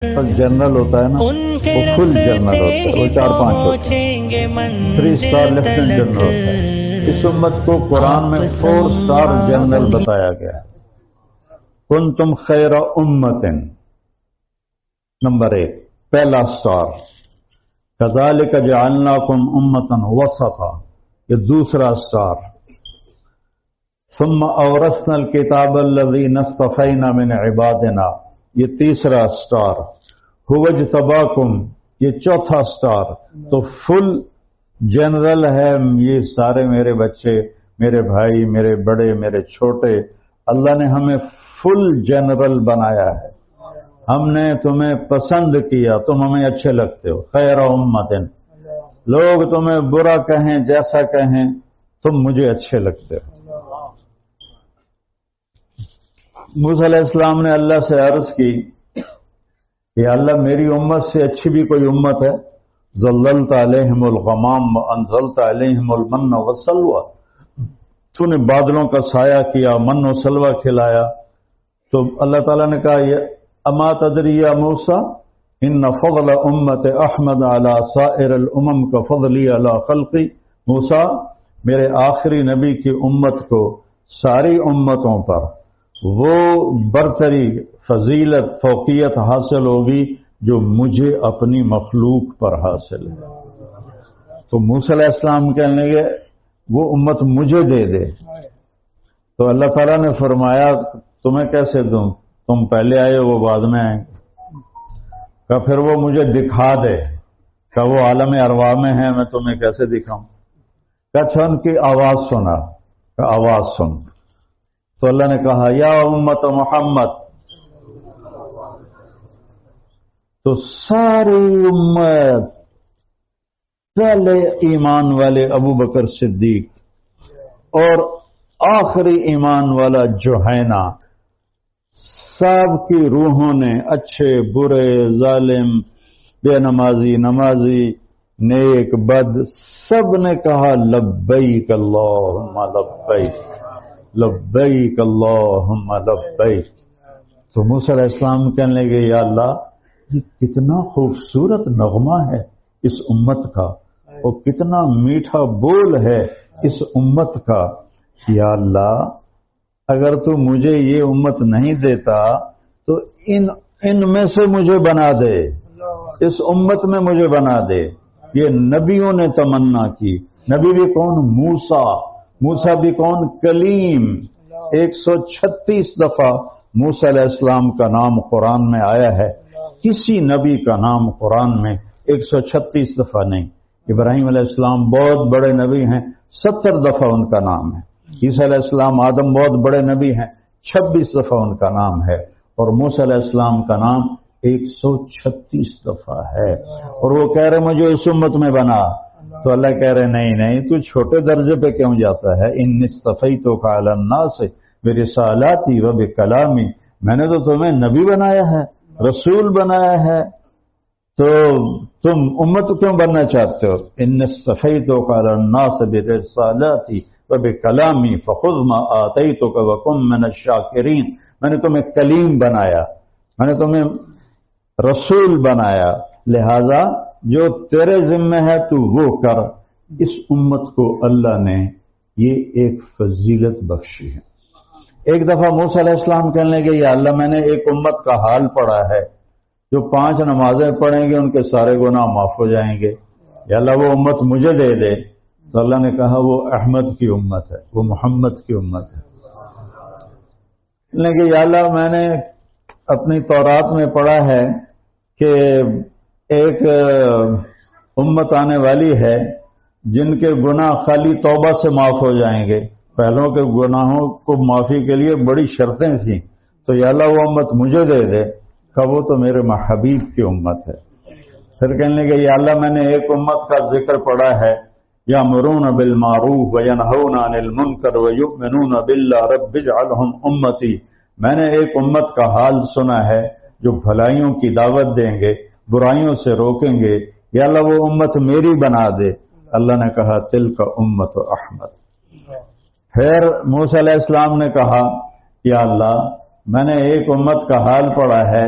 General ہوتا ہے نا، وہ فل جنرل ہوتا ہے، وہ 4-5 ہوتے ہیں، 3 اسٹار لیفٹیننٹ جنرل ہوتا ہے۔ اس امت کو قرآن میں 4 اسٹار جنرل بتایا گیا ہے۔ کنتم خیر امت، نمبر 1 پہلا اسٹار، کذالک جعلناکم امۃ وسطا، یہ دوسرا اسٹار، ثم اورثنا الکتاب الذین اصطفینا من عبادنا، یہ تیسرا اسٹار، هو اجتباکم، یہ چوتھا اسٹار۔ تو فل جنرل ہے، یہ سارے میرے بچے، میرے بھائی، میرے بڑے، میرے چھوٹے، اللہ نے ہمیں فل جنرل بنایا ہے، ہم نے تمہیں پسند کیا، تم ہمیں اچھے لگتے ہو۔ خیر امت، لوگ تمہیں برا کہیں جیسا کہیں، تم مجھے اچھے لگتے ہو۔ موسیٰ علیہ السلام نے اللہ سے عرض کی کہ اللہ میری امت سے اچھی بھی کوئی امت ہے؟ ظللت علیہم الغمام وانزلت علیہم المن والسلوى، تو نے بادلوں کا سایہ کیا، من و سلوہ کھلایا۔ تو اللہ تعالیٰ نے کہا اما تدری یا موسیٰ ان فضل امت احمد علی سائر الامم کا فضلی علی خلقی، موسیٰ میرے آخری نبی کی امت کو ساری امتوں پر وہ برتری، فضیلت، فوقیت حاصل ہوگی جو مجھے اپنی مخلوق پر حاصل ہے۔ تو موسیٰ علیہ السلام کہنے لگے وہ امت مجھے دے دے۔ تو اللہ تعالیٰ نے فرمایا تمہیں کیسے دوں، تم پہلے آئے وہ بعد میں آئیں گے۔ کہ پھر وہ مجھے دکھا دے، کہ وہ عالم ارواح میں ہے، میں تمہیں کیسے دکھاؤں؟ کہ اچھا ان کی آواز سنا، کہ آواز سن۔ تو اللہ نے کہا یا امت محمد، تو ساری امت، پہلے ایمان والے ابو بکر صدیق اور آخری ایمان والا جوہینہ، سب کی روحوں نے، اچھے برے، ظالم، بے نمازی، نمازی، نیک بد، سب نے کہا لبیک اللہم لبیک، لبیک اللہم لبیک۔ تو موسیٰ علیہ السلام کہنے لگے یا اللہ یہ کتنا خوبصورت نغمہ ہے اس امت کا، اور کتنا میٹھا بول ہے اس امت کا، یا اللہ اگر تو مجھے یہ امت نہیں دیتا تو ان میں سے مجھے بنا دے، اس امت میں مجھے بنا دے۔ یہ نبیوں نے تمنا کی، نبی بھی کون؟ موسیٰ بھی کون؟ کلیم۔ 136 دفعہ موسیٰ علیہ السلام کا نام قرآن میں آیا ہے، کسی نبی کا نام قرآن میں 136 دفعہ نہیں۔ ابراہیم علیہ السلام بہت بڑے نبی ہیں، 70 دفعہ ان کا نام ہے۔ عیسیٰ علیہ السلام آدم بہت بڑے نبی ہیں، 26 دفعہ ان کا نام ہے، اور موسیٰ علیہ السلام کا نام 136 دفعہ ہے۔ اور وہ کہہ رہے مجھے اس امت میں بنا، تو اللہ کہہ رہے نہیں تو چھوٹے درجے پہ کیوں جاتا ہے؟ ان اصطفیتک علی الناس برسالاتی و بکلامی، میں نے تو تمہیں نبی بنایا ہے، رسول بنایا ہے، تو تم امت کیوں بننا چاہتے ہو؟ ان اصطفیتک علی الناس برسالاتی و بکلامی فخذ ما آتیتک وکن من الشاکرین، میں نے تمہیں کلیم بنایا، میں نے تمہیں رسول بنایا، لہذا جو تیرے ذمہ ہے تو وہ کر۔ اس امت کو اللہ نے یہ ایک فضیلت بخشی ہے۔ ایک دفعہ موسیٰ علیہ السلام کہنے لگے یا اللہ میں نے ایک امت کا حال پڑھا ہے، جو 5 نمازیں پڑھیں گے ان کے سارے گناہ معاف ہو جائیں گے، یا اللہ وہ امت مجھے دے دے۔ تو اللہ نے کہا وہ احمد کی امت ہے، وہ محمد کی امت ہے۔ لیکن یا اللہ میں نے اپنی تورات میں پڑھا ہے کہ ایک امت آنے والی ہے جن کے گناہ خالی توبہ سے معاف ہو جائیں گے، پہلوں کے گناہوں کو معافی کے لیے بڑی شرطیں تھیں، تو یا اللہ وہ امت مجھے دے دے۔ کہ وہ تو میرے محبوب کی امت ہے۔ پھر کہنے لگے یا اللہ میں نے ایک امت کا ذکر پڑھا ہے، یامرون بالمعروف وینہون عن المنکر ویؤمنون باللہ رب اجعلہم امتی، میں نے ایک امت کا حال سنا ہے جو بھلائیوں کی دعوت دیں گے، برائیوں سے روکیں گے، یا اللہ وہ امت میری بنا دے۔ اللہ نے کہا تلک امت احمد۔ پھر موسیٰ علیہ السلام نے کہا یا اللہ میں نے ایک امت کا حال پڑھا ہے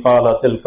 قال تلك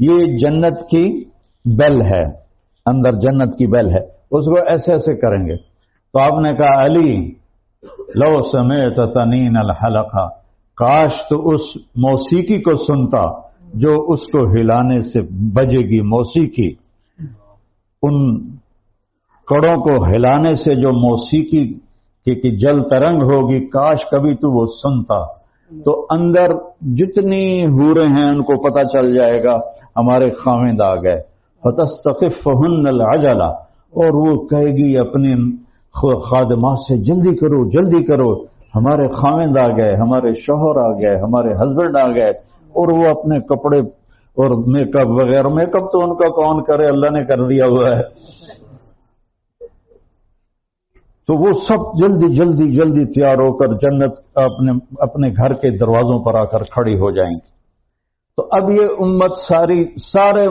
یہ جنت کی بیل ہے، اندر جنت کی بیل ہے، اس کو ایسے ایسے کریں گے۔ تو آپ نے کہا علی لو سمیت تنین الحلقہ، کاش تو اس موسیقی کو سنتا جو اس کو ہلانے سے بجے گی، موسیقی ان کڑوں کو ہلانے سے جو موسیقی کی جل ترنگ ہوگی، کاش کبھی تو وہ سنتا۔ تو اندر جتنی حوریں ہیں ان کو پتہ چل جائے گا ہمارے خاوند آ گئے، فتستخفہن العجلہ، اور وہ کہے گی اپنے خادمات سے جلدی کرو جلدی کرو، ہمارے خاوند آ گئے، ہمارے شوہر آ گئے، ہمارے ہسبینڈ آ گئے، اور وہ اپنے کپڑے اور میک اپ وغیرہ، میک اپ تو ان کا کون کرے، اللہ نے کر دیا ہوا ہے، تو وہ سب جلدی جلدی جلدی تیار ہو کر جنت اپنے گھر کے دروازوں پر آ کر کھڑی ہو جائیں گی۔ تو اب یہ امت سارے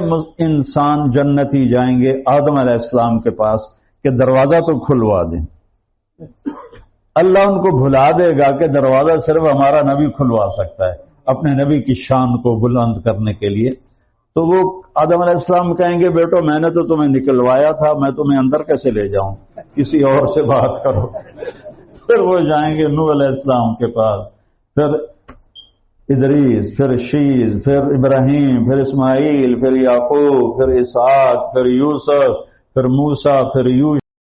انسان جنتی جائیں گے آدم علیہ السلام کے پاس کہ دروازہ تو کھلوا دیں۔ اللہ ان کو بھلا دے گا کہ دروازہ صرف ہمارا نبی کھلوا سکتا ہے، اپنے نبی کی شان کو بلند کرنے کے لیے۔ تو وہ آدم علیہ السلام کہیں گے بیٹو میں نے تو تمہیں نکلوایا تھا، میں تمہیں اندر کیسے لے جاؤں، کسی اور سے بات کرو۔ پھر وہ جائیں گے نوح علیہ السلام کے پاس، پھر ادریس، پھر شیز، پھر ابراہیم، پھر اسماعیل، پھر یعقوب، پھر اسحاق، پھر یوسف، پھر موسیٰ، پھر یوشع۔